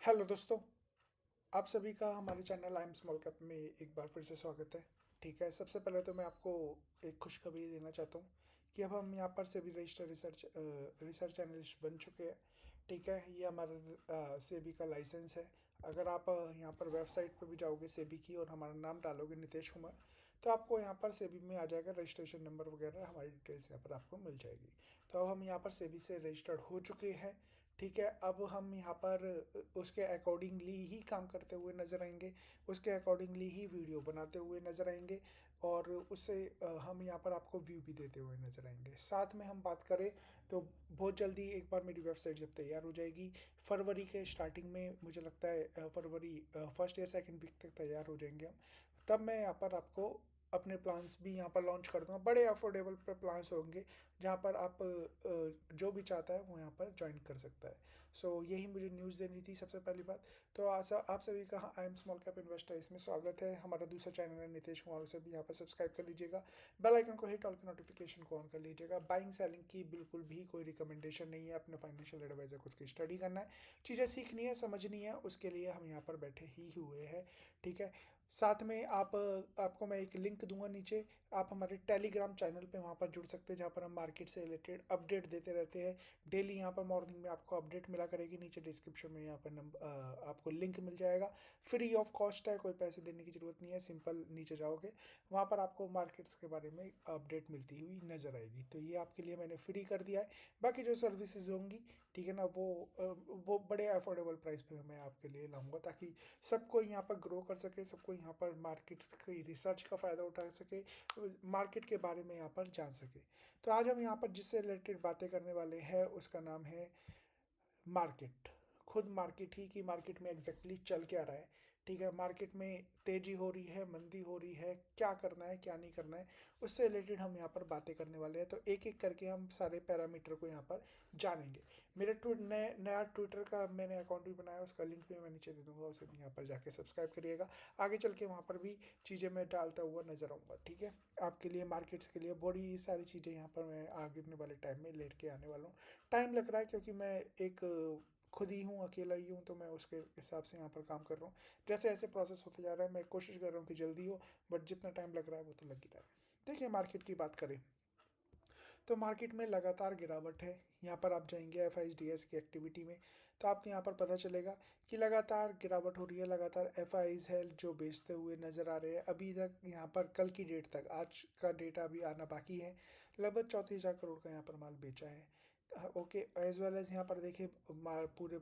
Hello दोस्तों। आप सभी का हमारे channel I am small cap में एक बार फिर से स्वागत है। ठीक है, सबसे पहले तो मैं आपको एक खुशखबरी देना चाहता हूँ कि अब हम यहाँ पर सेबी रजिस्टर रिसर्च एनालिस्ट बन चुके हैं। ठीक है, ये हमारा सेबी का लाइसेंस है। अगर आप यहाँ पर वेबसाइट पर भी जाओगे सेबी की और हमारा नाम डालोगे नितेश कुमार, तो आपको यहाँ पर सेबी में आ जाएगा, रजिस्ट्रेशन नंबर वगैरह हमारी डिटेल्स यहाँ पर आपको मिल जाएगी। तो अब हम यहाँ पर सेबी से रजिस्टर्ड हो चुके हैं। ठीक है, अब हम यहाँ पर उसके अकॉर्डिंगली ही काम करते हुए नज़र आएंगे, उसके अकॉर्डिंगली ही वीडियो बनाते हुए नज़र आएंगे और उससे हम यहाँ पर आपको व्यू भी देते हुए नज़र आएंगे। साथ में हम बात करें तो बहुत जल्दी एक बार मेरी वेबसाइट जब तैयार हो जाएगी, फरवरी के स्टार्टिंग में, मुझे लगता है फरवरी फर्स्ट या सेकंड वीक तक तैयार हो जाएंगे हम। तब मैं यहाँ पर आपको अपने प्लान्स भी यहाँ पर लॉन्च कर दूँगा। बड़े अफोर्डेबल पर प्लान्स होंगे जहाँ पर आप जो भी चाहता है वो यहाँ पर ज्वाइन कर सकता है। सो यही मुझे न्यूज़ देनी थी सबसे पहली बात। तो आशा आप सभी का I am small cap investor इसमें स्वागत है। हमारा दूसरा चैनल है नितेश कुमार, उसे भी यहाँ पर सब्सक्राइब कर लीजिएगा। बेल आइकन को हिट ऑल के नोटिफिकेशन को ऑन कर लीजिएगा। बाइंग सेलिंग की बिल्कुल भी कोई रिकमेंडेशन नहीं है, अपने फाइनेंशियल एडवाइजर खुद की स्टडी करना है, चीज़ें सीखनी है, समझनी है, उसके लिए हम यहाँ पर बैठे ही हुए हैं। ठीक है, साथ में आपको मैं एक लिंक दूंगा नीचे, आप हमारे टेलीग्राम चैनल पे वहाँ पर जुड़ सकते हैं, जहाँ पर हम मार्केट से रिलेटेड अपडेट देते रहते हैं डेली। यहाँ पर मॉर्निंग में आपको अपडेट मिला करेगी। नीचे डिस्क्रिप्शन में यहाँ पर आपको लिंक मिल जाएगा। फ्री ऑफ कॉस्ट है, कोई पैसे देने की ज़रूरत नहीं है। सिंपल नीचे जाओगे, वहाँ पर आपको मार्केट्स के बारे में अपडेट मिलती हुई नज़र आएगी। तो ये आपके लिए मैंने फ्री कर दिया है। बाकी जो सर्विसेज होंगी, ठीक है ना, वो बड़े अफोर्डेबल प्राइस पे मैं आपके लिए लाऊंगा, ताकि सबको यहाँ पर ग्रो कर सके, सबको यहाँ पर मार्केट की रिसर्च का फ़ायदा उठा सके, मार्केट के बारे में यहाँ पर जान सके। तो आज हम यहाँ पर जिससे रिलेटेड बातें करने वाले हैं उसका नाम है मार्केट। खुद मार्केट ही कि मार्केट में एग्जैक्टली चल क्या रहा है। ठीक है, मार्केट में तेजी हो रही है, मंदी हो रही है, क्या करना है क्या नहीं करना है, उससे रिलेटेड हम यहाँ पर बातें करने वाले हैं। तो एक एक करके हम सारे पैरामीटर को यहाँ पर जानेंगे। मेरे नया ट्विटर का मैंने अकाउंट भी बनाया, उसका लिंक भी मैं नीचे दे दूंगा, उसे भी यहाँ पर जाके सब्सक्राइब करिएगा। आगे चल के वहाँ पर भी चीज़ें मैं डालता हुआ नजर आऊँगा। ठीक है, आपके लिए मार्केट्स के लिए बड़ी सारी चीज़ें यहाँ पर मैं आगे वाले टाइम में लेट के आने वाला हूँ। टाइम लग रहा है क्योंकि मैं एक खुद ही हूँ, अकेला ही हूँ, तो मैं उसके हिसाब से यहाँ पर काम कर रहा हूँ। जैसे ऐसे प्रोसेस होते जा रहा है, मैं कोशिश कर रहा हूँ कि जल्दी हो, बट जितना टाइम लग रहा है वो तो लग ही रहा है। देखिए, मार्केट की बात करें तो मार्केट में लगातार गिरावट है। यहाँ पर आप जाएंगे FIDS की एक्टिविटी में, तो आपको यहाँ पर पता चलेगा कि लगातार गिरावट हो रही है। लगातार FIs है जो बेचते हुए नज़र आ रहे हैं। अभी तक यहाँ पर कल की डेट तक, आज का डेटा अभी आना बाकी है, लगभग 34,000 करोड़ का यहाँ पर माल बेचा है। ओके, एज वेल एज यहाँ पर देखिए पूरे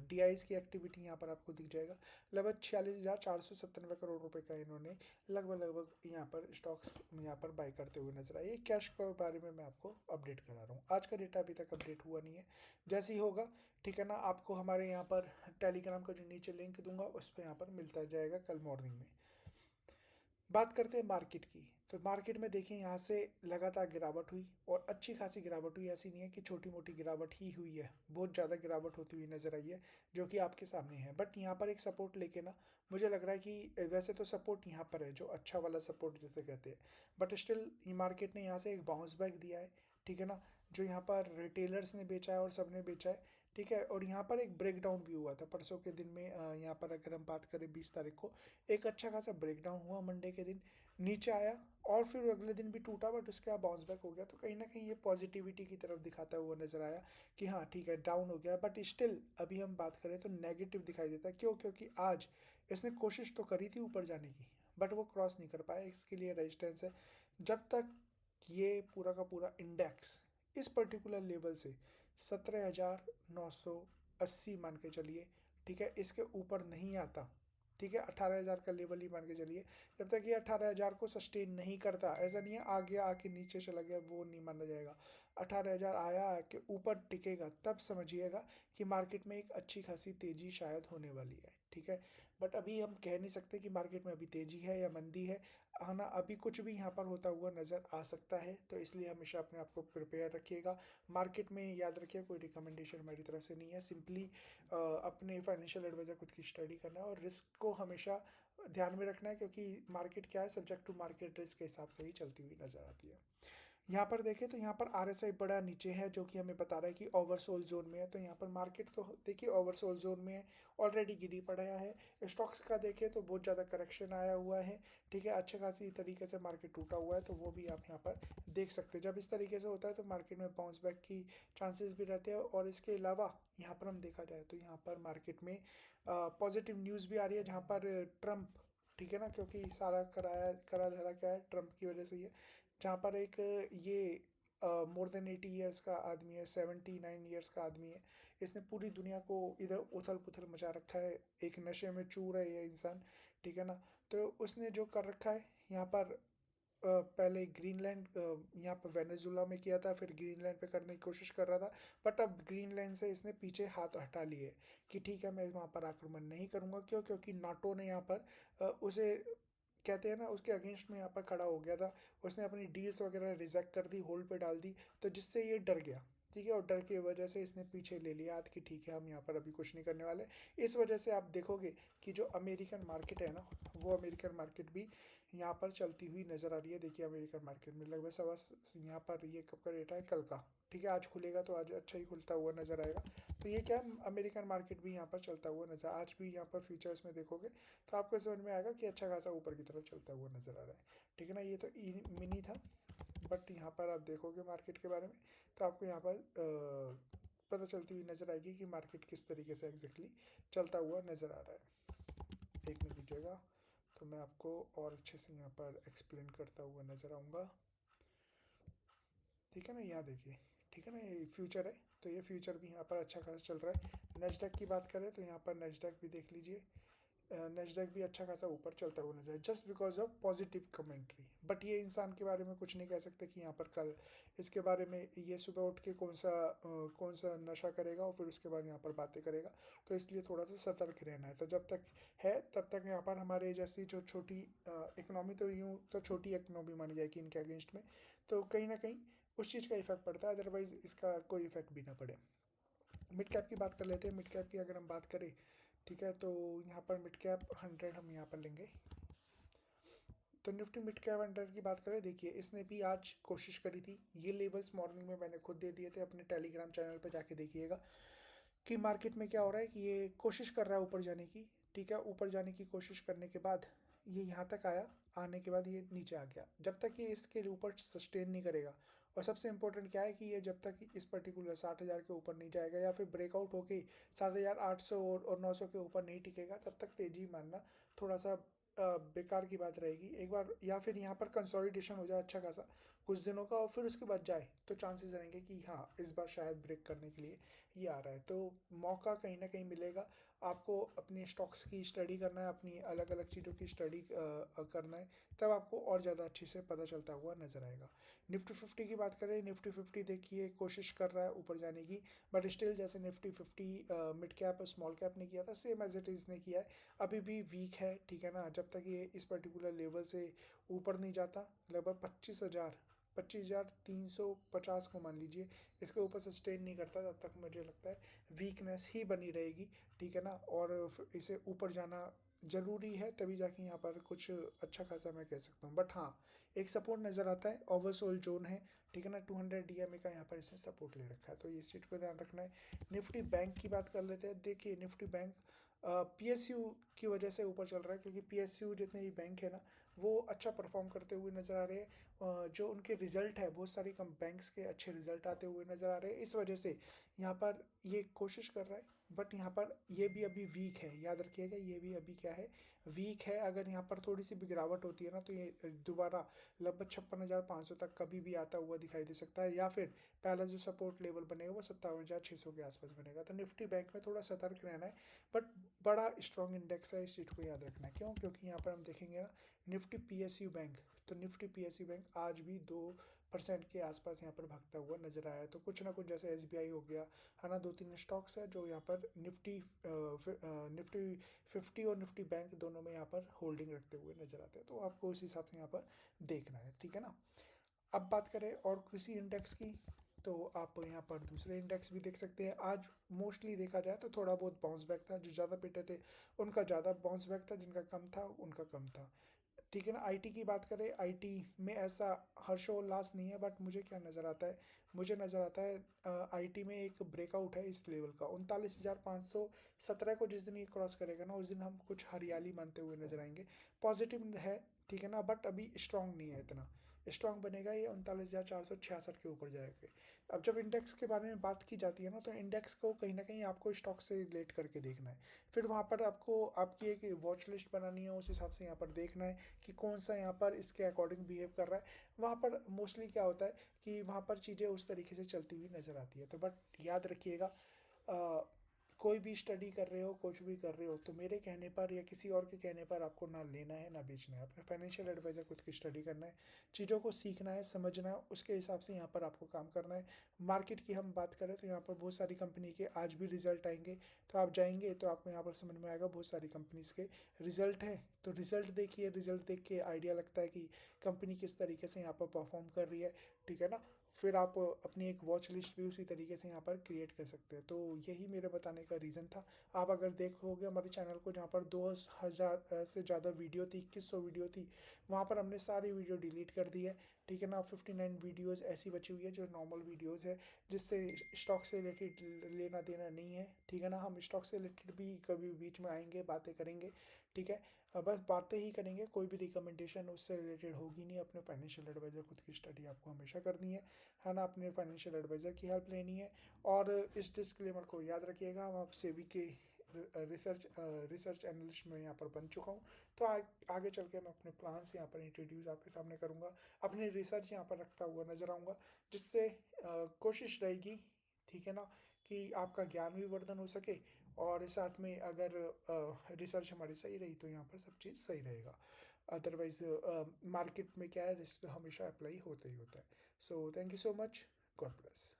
DIs की एक्टिविटी यहाँ पर आपको दिख जाएगा। लगभग 46,497 करोड़ रुपए का इन्होंने लगभग यहाँ पर स्टॉक्स यहाँ पर बाय करते हुए नजर आए। कैश के बारे में मैं आपको अपडेट करा रहा हूँ। आज का डेटा अभी तक अपडेट हुआ नहीं है, जैसे ही होगा, ठीक है ना, आपको हमारे यहाँ पर टेलीग्राम का जो नीचे लिंक दूंगा उस पर यहाँ पर मिलता जाएगा कल मॉर्निंग में। बात करते हैं मार्केट की। तो मार्केट में देखिए, यहाँ से लगातार गिरावट हुई और अच्छी खासी गिरावट हुई। ऐसी नहीं है कि छोटी मोटी गिरावट ही हुई है, बहुत ज़्यादा गिरावट होती हुई नज़र आई है, जो कि आपके सामने है। बट यहाँ पर एक सपोर्ट लेके ना, मुझे लग रहा है कि वैसे तो सपोर्ट यहाँ पर है, जो अच्छा वाला सपोर्ट जिसे कहते हैं, बट स्टिल मार्केट ने यहाँ से एक बाउंस बैक दिया है। ठीक है ना, जो यहाँ पर रिटेलर्स ने बेचा है और सबने बेचा है। ठीक है, और यहाँ पर एक ब्रेकडाउन भी हुआ था परसों के दिन में। यहाँ पर अगर हम बात करें 20 तारीख को, एक अच्छा खासा ब्रेकडाउन हुआ मंडे के दिन, नीचे आया और फिर अगले दिन भी टूटा, बट उसके बाद बाउंस बैक हो गया। तो कहीं ना कहीं ये पॉजिटिविटी की तरफ दिखाता हुआ नजर आया कि हाँ ठीक है, डाउन हो गया, बट स्टिल अभी हम बात करें तो नेगेटिव दिखाई देता है। क्यों? क्योंकि आज इसने कोशिश तो करी थी ऊपर जाने की, बट वो क्रॉस नहीं कर पाया। इसके लिए रेजिस्टेंस है। जब तक ये पूरा का पूरा इंडेक्स इस पर्टिकुलर लेवल से 17,980 मान के चलिए, ठीक है, इसके ऊपर नहीं आता, ठीक है, 18,000 का लेवल ही मान के चलिए, जब तक ये 18,000 को सस्टेन नहीं करता, ऐसा नहीं है आगे आके नीचे चला गया, वो नहीं माना जाएगा। 18,000 आया कि ऊपर टिकेगा, तब समझिएगा कि मार्केट में एक अच्छी खासी तेजी शायद होने वाली है। ठीक है, बट अभी हम कह नहीं सकते कि मार्केट में अभी तेजी है या मंदी है, है ना, अभी कुछ भी यहाँ पर होता हुआ नज़र आ सकता है। तो इसलिए हमेशा अपने आप को प्रिपेयर रखिएगा। मार्केट में याद रखिए, कोई रिकमेंडेशन मेरी तरफ से नहीं है, सिंपली अपने फाइनेंशियल एडवाइजर खुद की स्टडी करना है और रिस्क को हमेशा ध्यान में रखना है, क्योंकि मार्केट क्या है, सब्जेक्ट टू मार्केट रिस्क के हिसाब से ही चलती हुई नज़र आती है। यहाँ पर देखें तो यहाँ पर RSI बड़ा नीचे है, जो कि हमें बता रहा है कि ओवरसोल्ड जोन में है। तो यहाँ पर मार्केट तो देखिए ओवरसोल्ड जोन में है, ऑलरेडी गिरी पड़ा है। स्टॉक्स का देखें तो बहुत ज़्यादा करेक्शन आया हुआ है, ठीक है, अच्छे खासी तरीके से मार्केट टूटा हुआ है, तो वो भी आप यहाँ पर देख सकते हैं। जब इस तरीके से होता है तो मार्केट में बाउंस बैक की चांसेस भी रहते हैं। और इसके अलावा यहाँ पर हम देखा जाए तो यहाँ पर मार्केट में पॉजिटिव न्यूज़ भी आ रही है, जहाँ पर ट्रम्प, ठीक है ना, क्योंकि सारा करा धरा क्या है, ट्रम्प की वजह से ही है। जहाँ पर एक ये मोर देन 80 ईयर्स का आदमी है, 79 ईयर्स का आदमी है, इसने पूरी दुनिया को इधर उथल पुथल मचा रखा है, एक नशे में चूर है ये इंसान, ठीक है ना। तो उसने जो कर रखा है यहाँ पर, पहले ग्रीनलैंड, यहाँ पर वेनेजुला में किया था, फिर ग्रीनलैंड पे करने की कोशिश कर रहा था, बट अब ग्रीनलैंड से इसने पीछे हाथ हटा लिए कि ठीक है मैं वहाँ पर आक्रमण नहीं करूँगा। क्यों? क्योंकि नाटो ने यहाँ पर उसे कहते हैं ना, उसके अगेंस्ट में यहाँ पर खड़ा हो गया था। उसने अपनी डील्स वगैरह रिजेक्ट कर दी, होल्ड पे डाल दी, तो जिससे ये डर गया, ठीक है, और डर की वजह से इसने पीछे ले लिया हाथ कि ठीक है हम यहाँ पर अभी कुछ नहीं करने वाले। इस वजह से आप देखोगे कि जो अमेरिकन मार्केट है ना, वो अमेरिकन मार्केट भी यहाँ पर चलती हुई नज़र आ रही है। देखिए अमेरिकन मार्केट में लगभग सवा, यहाँ पर ये कब का डेटा है, कल का, ठीक है, आज खुलेगा तो आज अच्छा ही खुलता हुआ नज़र आएगा। तो ये क्या है, अमेरिकन मार्केट भी यहाँ पर चलता हुआ नज़र, आज भी यहाँ पर फ्यूचर्स में देखोगे तो आपको समझ में आएगा कि अच्छा खासा ऊपर की तरफ चलता हुआ नज़र आ रहा है, ठीक है ना। ये तो मिनी था, बट यहाँ पर आप देखोगे मार्केट के बारे में तो आपको यहाँ पर पता चलती हुई नज़र आएगी कि मार्केट किस तरीके से एग्जैक्टली चलता हुआ नज़र आ रहा है। एक मिनट दीजिएगा, तो मैं आपको और अच्छे से यहाँ पर एक्सप्लेन करता हुआ नज़र आऊँगा, ठीक है ना। यहाँ देखिए, ठीक है ना, ये फ्यूचर है, तो ये फ्यूचर भी यहाँ पर अच्छा खासा चल रहा है। नेस्डैक की बात करें तो यहाँ पर नेस्डैक भी देख लीजिए, नेस्डैक भी अच्छा खासा ऊपर चलता हुआ नजर है, just because of positive commentary. But ये इंसान के बारे में कुछ नहीं कह सकते कि यहाँ पर कल इसके बारे में ये सुबह उठ के कौन सा नशा करेगा और फिर उसके बाद यहाँ पर बातें करेगा। तो इसलिए थोड़ा सा सतर्क रहना है। तो जब तक है तब तक यहाँ पर हमारे जैसी जो छोटी इकोनॉमी, तो यूँ तो छोटी इकोनॉमी मानी जाएगी इनके अगेंस्ट में, तो कहीं ना कहीं उस चीज़ का इफेक्ट पड़ता है, अदरवाइज इसका कोई इफेक्ट भी ना पड़े। मिड कैप की बात कर लेते हैं। मिड कैप की अगर हम बात करें, ठीक है, तो यहाँ पर मिड कैप 100 हम यहाँ पर लेंगे। तो निफ्टी मिड कैप 100 की बात करें, देखिए इसने भी आज कोशिश करी थी, ये लेवल्स मॉर्निंग में मैंने खुद दे दिए थे, अपने टेलीग्राम चैनल पर जाके देखिएगा कि मार्केट में क्या हो रहा है, कि ये कोशिश कर रहा है ऊपर जाने की, ठीक है। ऊपर जाने की कोशिश करने के बाद ये यहाँ तक आया, आने के बाद ये नीचे आ गया। जब तक ये इसके ऊपर सस्टेन नहीं करेगा, और सबसे इंपॉर्टेंट क्या है कि ये जब तक इस पर्टिकुलर 60,000 के ऊपर नहीं जाएगा या फिर ब्रेकआउट होके 7,800 और 900 के ऊपर नहीं टिकेगा, तब तक तेजी मानना थोड़ा सा बेकार की बात रहेगी। एक बार या फिर यहाँ पर कंसोलिडेशन हो जाए अच्छा खासा कुछ दिनों का, और फिर उसके बाद जाए, तो चांसेस रहेंगे कि हाँ इस बार शायद ब्रेक करने के लिए ये आ रहा है। तो मौका कहीं ना कहीं मिलेगा आपको, अपने स्टॉक्स की स्टडी करना है, अपनी अलग अलग चीज़ों की स्टडी करना है, तब आपको और ज़्यादा अच्छे से पता चलता हुआ नजर आएगा। निफ्टी 50 की बात करें, निफ्टी 50 देखिए कोशिश कर रहा है ऊपर जाने की, बट स्टिल जैसे निफ्टी 50 मिड कैप और स्मॉल कैप ने किया था, सेम एज इट इज़ ने किया है, अभी भी वीक है, ठीक है ना। जब तक ये इस पर्टिकुलर लेवल से ऊपर नहीं जाता, लगभग 25,350 को मान लीजिए, इसके ऊपर सस्टेन नहीं करता, तब तक मुझे लगता है वीकनेस ही बनी रहेगी, ठीक है ना। और इसे ऊपर जाना ज़रूरी है, तभी जाके यहाँ पर कुछ अच्छा खासा मैं कह सकता हूँ। बट हाँ, एक सपोर्ट नज़र आता है, ओवरसोल्ड जोन है, ठीक है ना, 200 DMA का यहाँ पर इसने सपोर्ट ले रखा है, तो इस चीज़ को ध्यान रखना है। निफ्टी बैंक की बात कर लेते हैं। देखिए निफ्टी बैंक PSU की वजह से ऊपर चल रहा है, क्योंकि PSU जितने भी बैंक है ना, वो अच्छा परफॉर्म करते हुए नज़र आ रहे हैं। जो उनके रिजल्ट है, बहुत सारी कम बैंक्स के अच्छे रिजल्ट आते हुए नज़र आ रहे हैं, इस वजह से यहाँ पर ये कोशिश कर रहा है। बट यहाँ पर ये भी अभी वीक है, याद रखिएगा, ये भी अभी क्या है, वीक है। अगर यहाँ पर थोड़ी सी भी गिरावट होती है ना, तो ये दोबारा लगभग 56,500 तक कभी भी आता हुआ दिखाई दे सकता है, या फिर पहला जो सपोर्ट लेवल बनेगा वो 57,600 के आसपास बनेगा। तो निफ्टी बैंक में थोड़ा सतर्क रहना है, बट बड़ा स्ट्रॉन्ग इंडेक्स है, इस चीज़ को याद रखना है। क्यों? क्योंकि यहाँ पर हम देखेंगे ना, निफ्टी PSU बैंक, तो निफ्टी PSU बैंक आज भी 2% के आसपास यहाँ पर भागता हुआ नजर आया है। तो कुछ ना कुछ, जैसे SBI हो गया है ना, 2-3 स्टॉक्स है जो यहाँ पर निफ्टी 50 और निफ्टी बैंक दोनों में यहाँ पर होल्डिंग रखते हुए नजर आते हैं, तो आपको उस हिसाब से यहाँ पर देखना है, ठीक है ना। अब बात करें और किसी इंडेक्स की, तो आप यहाँ पर दूसरे इंडेक्स भी देख सकते हैं। आज मोस्टली देखा जाए तो थोड़ा बहुत बाउंस बैक था, जो ज़्यादा पिटे थे उनका ज़्यादा बाउंस बैक था, जिनका कम था उनका कम था। ठीक है ना। आईटी की बात करें, आईटी में ऐसा हर्षोल्लास नहीं है, बट मुझे क्या नज़र आता है, मुझे नज़र आता है आईटी में एक ब्रेकआउट है इस लेवल का 39,517 को। जिस दिन ये क्रॉस करेगा ना, उस दिन हम कुछ हरियाली मानते हुए नजर आएंगे। पॉजिटिव है, ठीक है ना, बट अभी स्ट्रांग नहीं है इतना। स्ट्रांग बनेगा ये 39,466 के ऊपर जाएगा। अब जब इंडेक्स के बारे में बात की जाती है ना, तो इंडेक्स को कहीं ना कहीं आपको स्टॉक से रिलेट करके देखना है। फिर वहाँ पर आपको आपकी एक वॉच लिस्ट बनानी है, उस हिसाब से यहाँ पर देखना है कि कौन सा यहाँ पर इसके अकॉर्डिंग बिहेव कर रहा है। वहाँ पर मोस्टली क्या होता है कि वहाँ पर चीज़ें उस तरीके से चलती हुई नज़र आती है। तो बट याद रखिएगा, कोई भी स्टडी कर रहे हो, कुछ भी कर रहे हो, तो मेरे कहने पर या किसी और के कहने पर आपको ना लेना है ना बेचना है। अपने फाइनेंशियल एडवाइज़र खुद की स्टडी करना है, चीज़ों को सीखना है, समझना है, उसके हिसाब से यहाँ पर आपको काम करना है। मार्केट की हम बात करें तो यहाँ पर बहुत सारी कंपनी के आज भी रिजल्ट आएंगे, तो आप जाएंगे तो आपको यहाँ पर समझ में आएगा बहुत सारी कंपनीज के रिजल्ट हैं। तो रिजल्ट देखिए, रिजल्ट देख के आइडिया लगता है कि कंपनी किस तरीके से यहाँ पर परफॉर्म कर रही है, ठीक है ना। फिर आप अपनी एक वॉच लिस्ट भी उसी तरीके से यहाँ पर क्रिएट कर सकते हैं। तो यही मेरे बताने का रीज़न था। आप अगर देखोगे हमारे चैनल को, जहाँ पर 2000 से ज़्यादा वीडियो थी, 2100 वीडियो थी, वहाँ पर हमने सारी वीडियो डिलीट कर दी है, ठीक है ना। 59 वीडियोज़ ऐसी बची हुई है जो नॉर्मल वीडियोज़ है, जिससे स्टॉक से रिलेटेड लेना देना नहीं है, ठीक है ना। हम स्टॉक से रिलेटेड भी कभी बीच में आएंगे, बातें करेंगे, ठीक है। बस बातें ही करेंगे, कोई भी रिकमेंडेशन उससे रिलेटेड होगी नहीं। अपने फाइनेंशियल एडवाइज़र खुद की स्टडी आपको हमेशा करनी है ना। अपने फाइनेंशियल एडवाइज़र की हेल्प लेनी है। और इस डिस्क्लेमर को याद रखिएगा, हम आप सेबी के रिसर्च एनालिस्ट में यहाँ पर बन चुका हूँ। तो आगे चल के मैं अपने प्लान्स यहाँ पर इंट्रोड्यूस आपके सामने करूँगा, अपनी रिसर्च यहाँ पर रखता हुआ नजर आऊँगा, जिससे कोशिश रहेगी, ठीक है ना, कि आपका ज्ञान भी वर्धन हो सके, और साथ में अगर रिसर्च हमारी सही रही तो यहाँ पर सब चीज़ सही रहेगा। अदरवाइज मार्केट में क्या है, रिस्क तो हमेशा अप्लाई होता ही होता है। So thank you so much, God bless.